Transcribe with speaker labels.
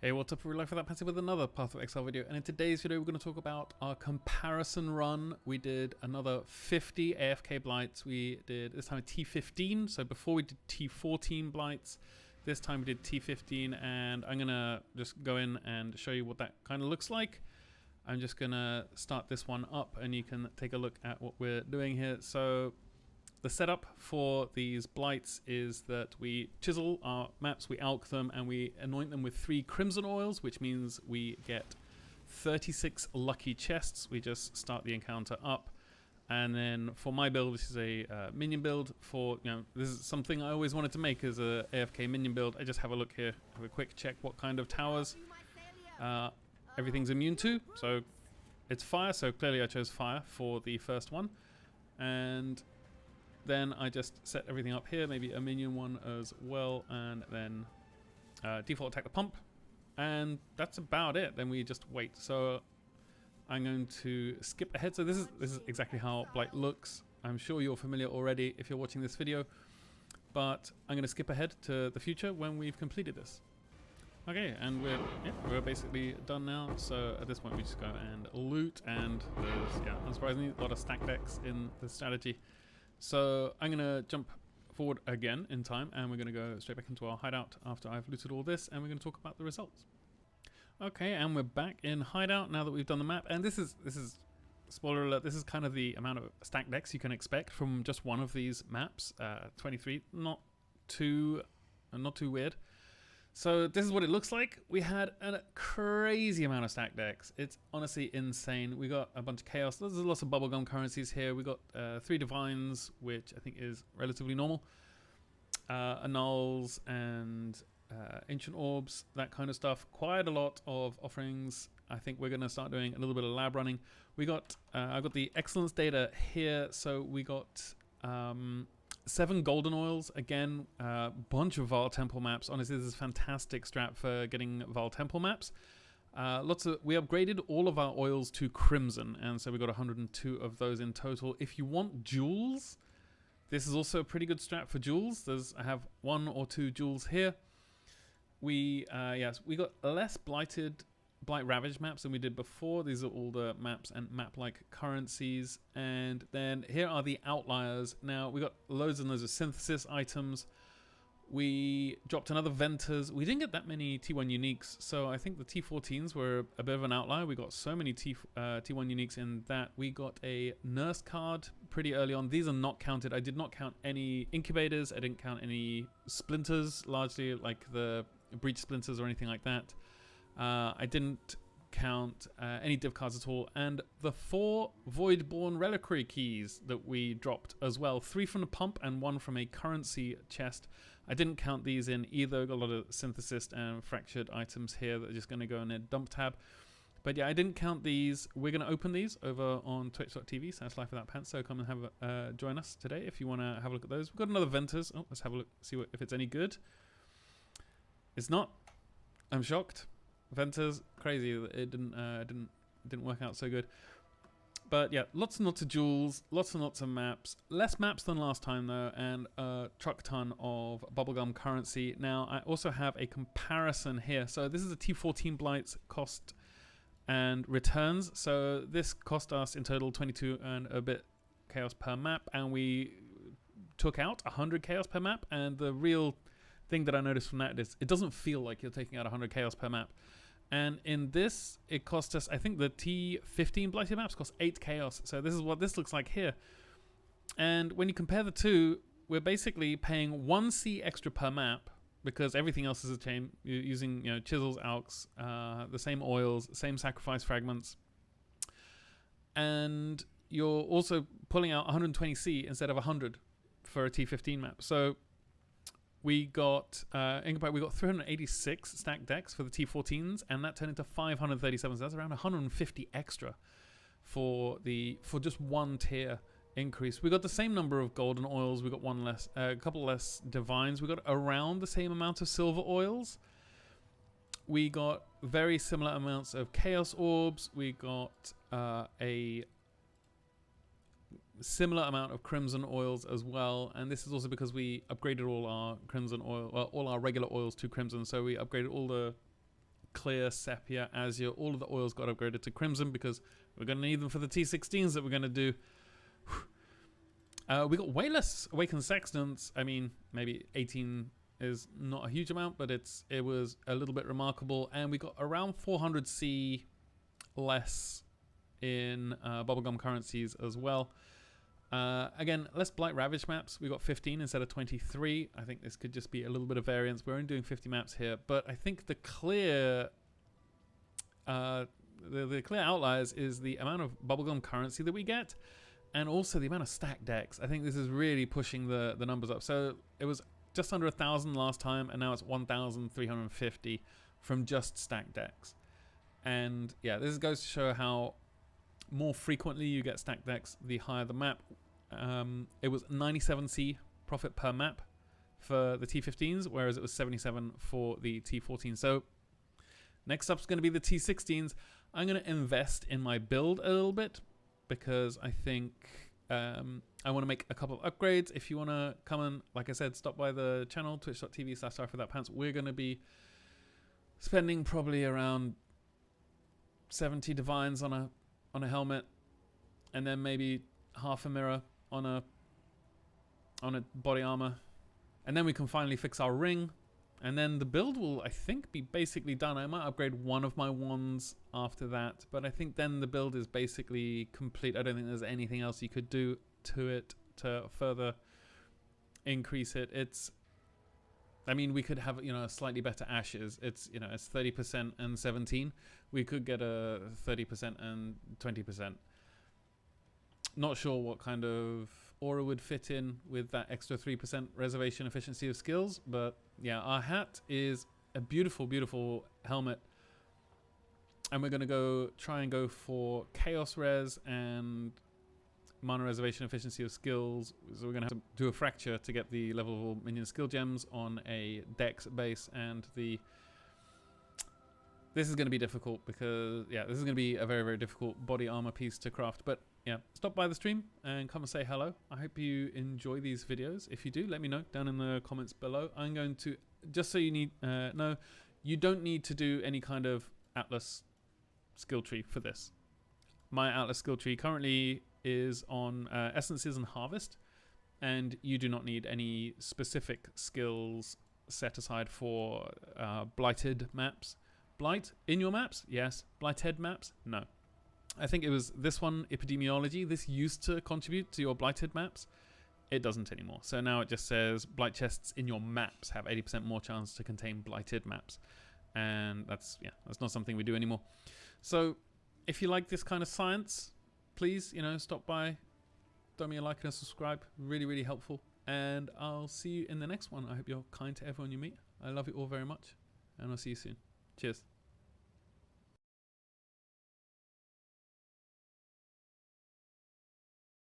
Speaker 1: Hey, what's up, Life Without Pants with another Path of Exile video, and in today's video we're going to talk about our comparison run. We did another 50 AFK Blights. We did this time a T15, so before we did T14 Blights, this time we did T15, and I'm going to just go in and show you what that kind of looks like. I'm just going to start this one up and you can take a look at what we're doing here. So the setup for these blights is that we chisel our maps, we alch them, and we anoint them with 3 crimson oils, which means we get 36 lucky chests. We just start the encounter up. And then for my build, this is a minion build. This is something I always wanted to make as a AFK minion build. I just have a look here, have a quick check what kind of towers everything's immune to. So it's fire, so clearly I chose fire for the first one. And then I just set everything up here, maybe a minion one as well, and then default attack the pump, and that's about it. Then we just wait. So I'm going to skip ahead. So this is exactly how Blight looks. I'm sure you're familiar already if you're watching this video, but I'm going to skip ahead to the future when we've completed this. Okay, and we're basically done now. So at this point we just go and loot, and there's, unsurprisingly, a lot of stack decks in the strategy. So I'm going to jump forward again in time, and we're going to go straight back into our hideout after I've looted all this, and we're going to talk about the results. Okay, and we're back in hideout now that we've done the map, and this is spoiler alert, this is kind of the amount of stack decks you can expect from just one of these maps. 23, not too weird. So this is what it looks like. We had a crazy amount of stack decks. It's honestly insane. We got a bunch of chaos. There's lots of bubblegum currencies here. We got 3 divines, which I think is relatively normal. Annuls and ancient orbs, that kind of stuff. Quite a lot of offerings. I think we're going to start doing a little bit of lab running. We got I got the excellence data here. So we got 7 golden oils, again, a bunch of Vaal Temple maps. Honestly, this is a fantastic strat for getting Vaal Temple maps. We upgraded all of our oils to crimson, and so we got 102 of those in total. If you want jewels, this is also a pretty good strat for jewels. I have 1 or 2 jewels here. We got less Blight Ravage maps than we did before. These are all the maps and map-like currencies. And then here are the outliers. Now, we got loads and loads of synthesis items. We dropped another Venters. We didn't get that many T1 uniques, so I think the T14s were a bit of an outlier. We got so many T1 uniques in that. We got a nurse card pretty early on. These are not counted. I did not count any incubators. I didn't count any splinters, largely like the breach splinters or anything like that. I didn't count any div cards at all, and the 4 Voidborn Reliquary keys that we dropped as well, 3 from the pump and 1 from a currency chest. I didn't count these in either. Got a lot of synthesis and fractured items here that are just going to go in a dump tab. But yeah, I didn't count these. We're going to open these over on twitch.tv/lifewithoutpants, so come and have join us today if you want to have a look at those. We've got another Venters. Oh, let's have a look, see if it's any good. It's not. I'm shocked. Venters, crazy. It didn't work out so good. But yeah, lots and lots of jewels, lots and lots of maps. Less maps than last time though, and a truck ton of bubblegum currency. Now I also have a comparison here. So this is a T14 Blights cost and returns. So this cost us in total 22 and a bit chaos per map, and we took out 100 chaos per map. And the real thing that I noticed from that is it doesn't feel like you're taking out 100 chaos per map. And in this, it cost us, I think the T15 Blighted maps cost 8 chaos. So this is what this looks like here. And when you compare the two, we're basically paying 1C extra per map because everything else is the same. You're using chisels, alchs, the same oils, same sacrifice fragments. And you're also pulling out 120C instead of 100 for a T15 map. So we got, in comparison, we got 386 stack decks for the T14s, and that turned into 537. So that's around 150 extra for just 1 tier increase. We got the same number of golden oils. We got a couple less divines. We got around the same amount of silver oils. We got very similar amounts of chaos orbs. We got a similar amount of crimson oils as well, and this is also because we upgraded all our crimson oil, well, all our regular oils to crimson. So we upgraded all the clear, sepia, azure. All of the oils got upgraded to crimson because we're going to need them for the T16s that we're going to do. We got way less Awakened Sextants. I mean, maybe 18 is not a huge amount, but it was a little bit remarkable. And we got around 400C less in bubblegum currencies as well. Again, less Blight Ravage maps. We got 15 instead of 23. I think this could just be a little bit of variance. We're only doing 50 maps here, but I think the clear the clear outliers is the amount of bubblegum currency that we get, and also the amount of stack decks. I think this is really pushing the numbers up. So it was just under 1,000 last time, and now it's 1,350 from just stack decks. And yeah, this goes to show how more frequently you get stack decks, the higher the map. It was 97C profit per map for the T15s, whereas it was 77 for the T14. So next up is going to be the T16s. I'm going to invest in my build a little bit because I think I want to make a couple of upgrades. If you want to come and, like I said, stop by the channel, twitch.tv/lifewithoutpants. We're going to be spending probably around 70 divines on a helmet, and then maybe half a mirror on a body armor, and then we can finally fix our ring, and then the build will, I think, be basically done. I might upgrade one of my wands after that, but I think then the build is basically complete. I don't think there's anything else you could do to it to further increase it. I mean, we could have, a slightly better ashes. It's 30% and 17. We could get a 30% and 20%. Not sure what kind of aura would fit in with that extra 3% reservation efficiency of skills, but yeah, our hat is a beautiful, beautiful helmet, and we're going to try and go for chaos res and mana reservation efficiency of skills. So we're going to have to do a fracture to get the level minion skill gems on a dex base, and this is going to be difficult because this is going to be a very, very difficult body armor piece to craft. But yeah, stop by the stream and come and say hello. I hope you enjoy these videos. If you do, let me know down in the comments below. I'm going to, just so you know, you don't need to do any kind of Atlas skill tree for this. My Atlas skill tree currently is on Essences and Harvest, and you do not need any specific skills set aside for Blighted maps. Blight in your maps? Yes. Blighted maps? No. I think it was this one, Epidemiology. This used to contribute to your Blighted maps. It doesn't anymore. So now it just says Blight chests in your maps have 80% more chance to contain Blighted maps. And that's not something we do anymore. So if you like this kind of science, please, stop by, throw me a like and a subscribe. Really, really helpful. And I'll see you in the next one. I hope you're kind to everyone you meet. I love you all very much, and I'll see you soon. Cheers.